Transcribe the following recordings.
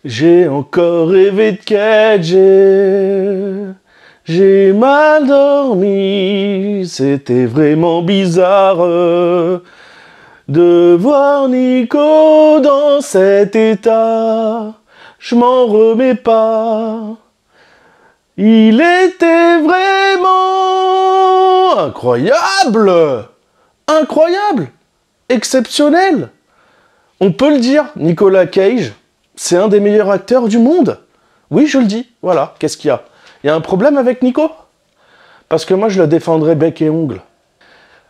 J'ai encore rêvé de Cage. J'ai mal dormi. C'était vraiment bizarre de voir Nico dans cet état. Je m'en remets pas. Il était vraiment incroyable. Incroyable. Exceptionnel. On peut le dire, Nicolas Cage, c'est un des meilleurs acteurs du monde. Oui, je le dis. Voilà, qu'est-ce qu'il y a? Il y a un problème avec Nico? Parce que moi, je le défendrais bec et ongle.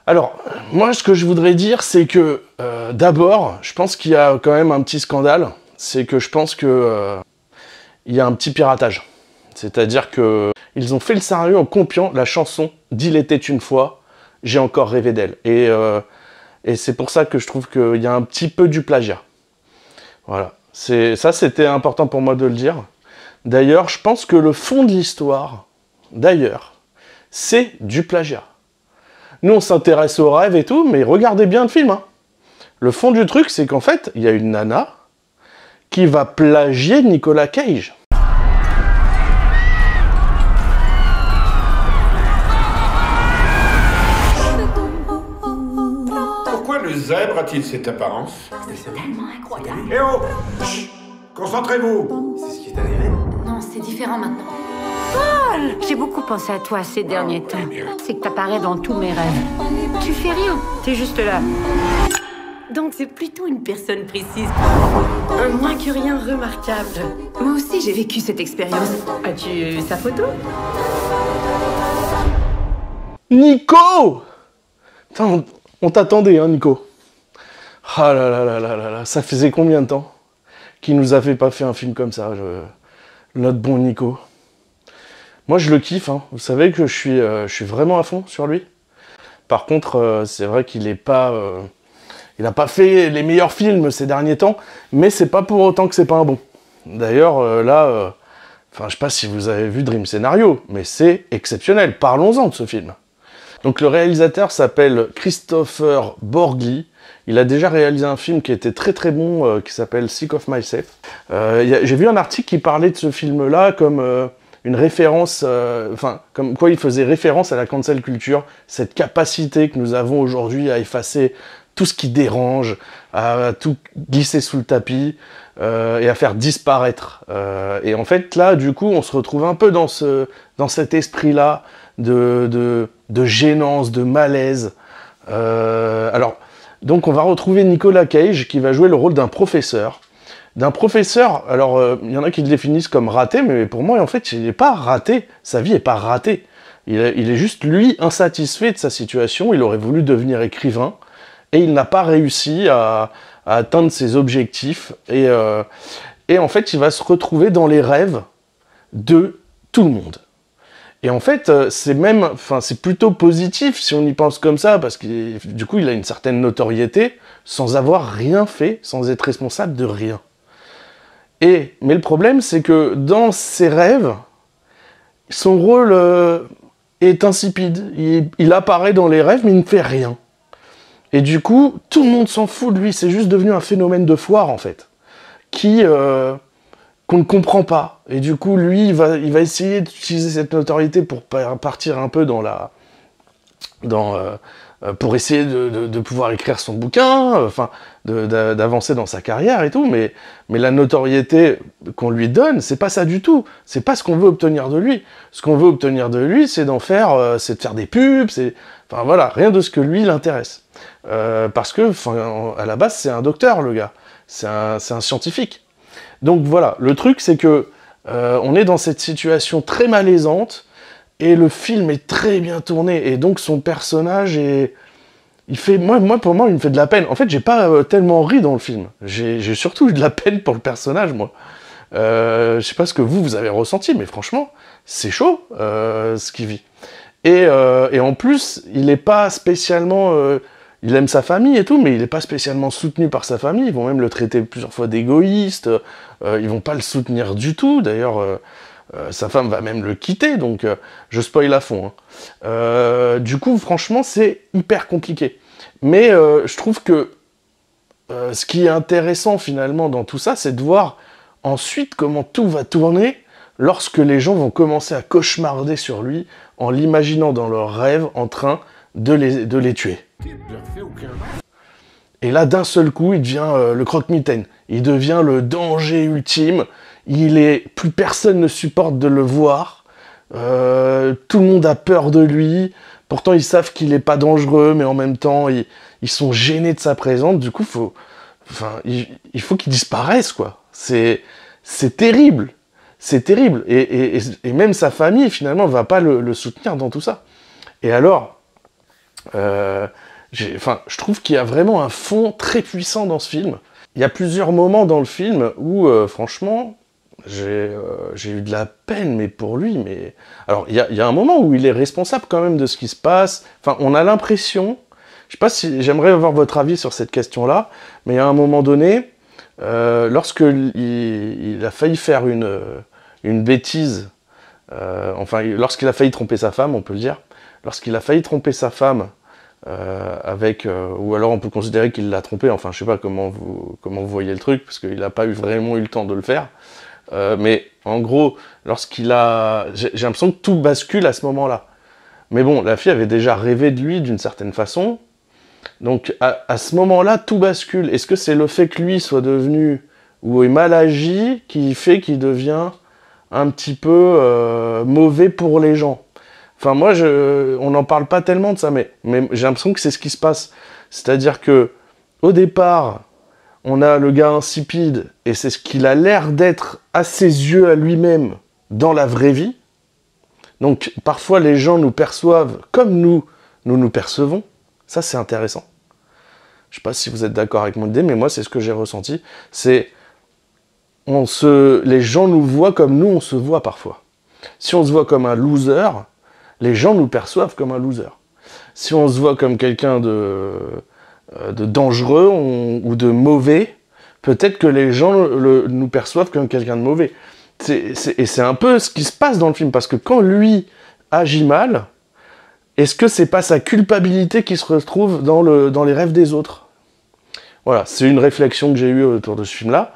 Alors, moi, ce que je voudrais dire, c'est que, d'abord, je pense qu'il y a quand même un petit scandale. C'est que je pense que il y a un petit piratage. C'est-à-dire que ils ont fait le sérieux en copiant la chanson « D'il était une fois, j'ai encore rêvé d'elle ». Et c'est pour ça que je trouve qu'il y a un petit peu du plagiat. Voilà. Ça, c'était important pour moi de le dire. D'ailleurs, je pense que le fond de l'histoire, c'est du plagiat. Nous, on s'intéresse aux rêves et tout, mais regardez bien le film. Hein. Le fond du truc, c'est qu'en fait, il y a une nana qui va plagier Nicolas Cage. Pourquoi le zèbre a-t-il cette apparence? C'est tellement incroyable. Eh oh! Chut! Concentrez-vous! C'est ce qui est arrivé? Non, c'est différent maintenant. Paul! J'ai beaucoup pensé à toi ces derniers temps. C'est que t'apparais dans tous mes rêves. Tu fais rien, t'es juste là. Donc c'est plutôt une personne précise. Un moins que rien remarquable. Moi aussi j'ai vécu cette expérience. As-tu eu sa photo? Nico! Putain, on t'attendait, hein, Nico. Ah là là là là là là, ça faisait combien de temps qu'il nous avait pas fait un film comme ça, notre bon Nico. Moi, je le kiffe, hein. Vous savez que je suis vraiment à fond sur lui. Par contre, c'est vrai qu'il est pas... il n'a pas fait les meilleurs films ces derniers temps, mais c'est pas pour autant que c'est pas un bon. D'ailleurs, là... Enfin, je sais pas si vous avez vu Dream Scenario, mais c'est exceptionnel. Parlons-en de ce film. Donc le réalisateur s'appelle Christopher Borgli. Il a déjà réalisé un film qui était très très bon, qui s'appelle Sick of Myself. J'ai vu un article qui parlait de ce film-là comme une référence, enfin, comme quoi il faisait référence à la cancel culture, cette capacité que nous avons aujourd'hui à effacer tout ce qui dérange, à tout glisser sous le tapis, et à faire disparaître. Et en fait, là, du coup, on se retrouve un peu dans cet esprit-là de gênance, de malaise. Alors, donc on va retrouver Nicolas Cage qui va jouer le rôle d'un professeur. Alors, il y en a qui le définissent comme raté, mais pour moi, en fait, il n'est pas raté. Sa vie n'est pas ratée. Il est juste, lui, insatisfait de sa situation. Il aurait voulu devenir écrivain, et il n'a pas réussi à atteindre ses objectifs. Et en fait, il va se retrouver dans les rêves de tout le monde. Et en fait, c'est plutôt positif si on y pense comme ça, parce que du coup, il a une certaine notoriété sans avoir rien fait, sans être responsable de rien. Mais le problème, c'est que dans ses rêves, son rôle est insipide. Il apparaît dans les rêves, mais il ne fait rien. Et du coup, tout le monde s'en fout de lui. C'est juste devenu un phénomène de foire, en fait, qu'on ne comprend pas. Et du coup, lui, il va essayer d'utiliser cette notoriété pour partir un peu pour essayer de pouvoir écrire son bouquin, enfin, d'avancer dans sa carrière et tout, mais la notoriété qu'on lui donne, c'est pas ça du tout. C'est pas ce qu'on veut obtenir de lui. Ce qu'on veut obtenir de lui, c'est de faire des pubs, enfin voilà, rien de ce que lui l'intéresse. Parce que, à la base, c'est un docteur, le gars. C'est un scientifique. Donc voilà, le truc, c'est que on est dans cette situation très malaisante, et le film est très bien tourné, et donc son personnage pour moi, il me fait de la peine. En fait, j'ai pas tellement ri dans le film. J'ai surtout eu de la peine pour le personnage, moi. Je sais pas ce que vous avez ressenti, mais franchement, c'est chaud, ce qu'il vit. Et en plus, il est pas spécialement... il aime sa famille et tout, mais il est pas spécialement soutenu par sa famille. Ils vont même le traiter plusieurs fois d'égoïste. Ils vont pas le soutenir du tout. D'ailleurs, sa femme va même le quitter, donc je spoil à fond. Hein. Du coup, franchement, c'est hyper compliqué. Mais je trouve que ce qui est intéressant finalement dans tout ça, c'est de voir Ensuite, comment tout va tourner lorsque les gens vont commencer à cauchemarder sur lui en l'imaginant dans leurs rêves en train de les tuer. Et là, d'un seul coup, il devient le croque-mitaine. Il devient le danger ultime. Plus personne ne supporte de le voir. Tout le monde a peur de lui. Pourtant, ils savent qu'il n'est pas dangereux, mais en même temps, ils sont gênés de sa présence. Du coup, il faut qu'il disparaisse, quoi. C'est terrible. C'est terrible. Et même sa famille, finalement, ne va pas le soutenir dans tout ça. Et alors, je trouve qu'il y a vraiment un fond très puissant dans ce film. Il y a plusieurs moments dans le film où, franchement, j'ai eu de la peine, mais pour lui. Mais alors, il y a un moment où il est responsable quand même de ce qui se passe. Enfin, on a l'impression... Je sais pas si... J'aimerais avoir votre avis sur cette question-là, mais à un moment donné, lorsqu'il a failli faire une bêtise, lorsqu'il a failli tromper sa femme, on peut le dire, lorsqu'il a failli tromper sa femme, ou alors on peut considérer qu'il l'a trompé, enfin je sais pas comment vous voyez le truc, parce qu'il n'a pas vraiment eu le temps de le faire, mais en gros, j'ai l'impression que tout bascule à ce moment-là. Mais bon, la fille avait déjà rêvé de lui d'une certaine façon, donc à ce moment-là, tout bascule. Est-ce que c'est le fait que lui soit devenu, ou est mal agi, qui fait qu'il devient un petit peu mauvais pour les gens? Enfin, moi, on n'en parle pas tellement de ça, mais j'ai l'impression que c'est ce qui se passe. C'est-à-dire que, au départ, on a le gars insipide, et c'est ce qu'il a l'air d'être à ses yeux, à lui-même, dans la vraie vie. Donc, parfois, les gens nous perçoivent comme nous percevons. Ça, c'est intéressant. Je ne sais pas si vous êtes d'accord avec mon idée, mais moi, c'est ce que j'ai ressenti. C'est... les gens nous voient comme nous, on se voit parfois. Si on se voit comme un loser... Les gens nous perçoivent comme un loser. Si on se voit comme quelqu'un de dangereux ou de mauvais, peut-être que les gens nous perçoivent comme quelqu'un de mauvais. Et c'est un peu ce qui se passe dans le film, parce que quand lui agit mal, est-ce que c'est pas sa culpabilité qui se retrouve dans les rêves des autres? Voilà, c'est une réflexion que j'ai eue autour de ce film-là.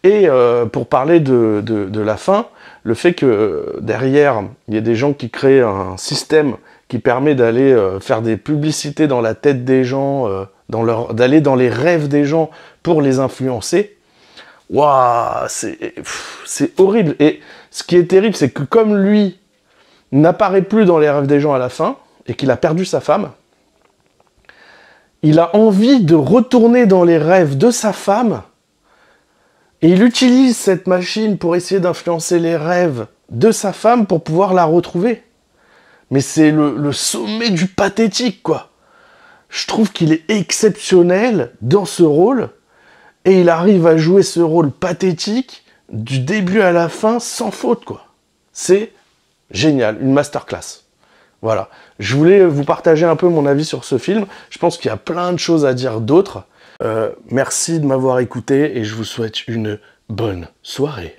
Et pour parler de la fin, le fait que derrière, il y ait des gens qui créent un système qui permet d'aller faire des publicités dans la tête des gens, d'aller dans les rêves des gens pour les influencer, waouh, c'est horrible. Et ce qui est terrible, c'est que comme lui n'apparaît plus dans les rêves des gens à la fin, et qu'il a perdu sa femme, il a envie de retourner dans les rêves de sa femme. Et il utilise cette machine pour essayer d'influencer les rêves de sa femme pour pouvoir la retrouver. Mais c'est le sommet du pathétique, quoi. Je trouve qu'il est exceptionnel dans ce rôle, et il arrive à jouer ce rôle pathétique du début à la fin sans faute, quoi. C'est génial, une masterclass. Voilà. Je voulais vous partager un peu mon avis sur ce film. Je pense qu'il y a plein de choses à dire d'autres. Merci de m'avoir écouté et je vous souhaite une bonne soirée.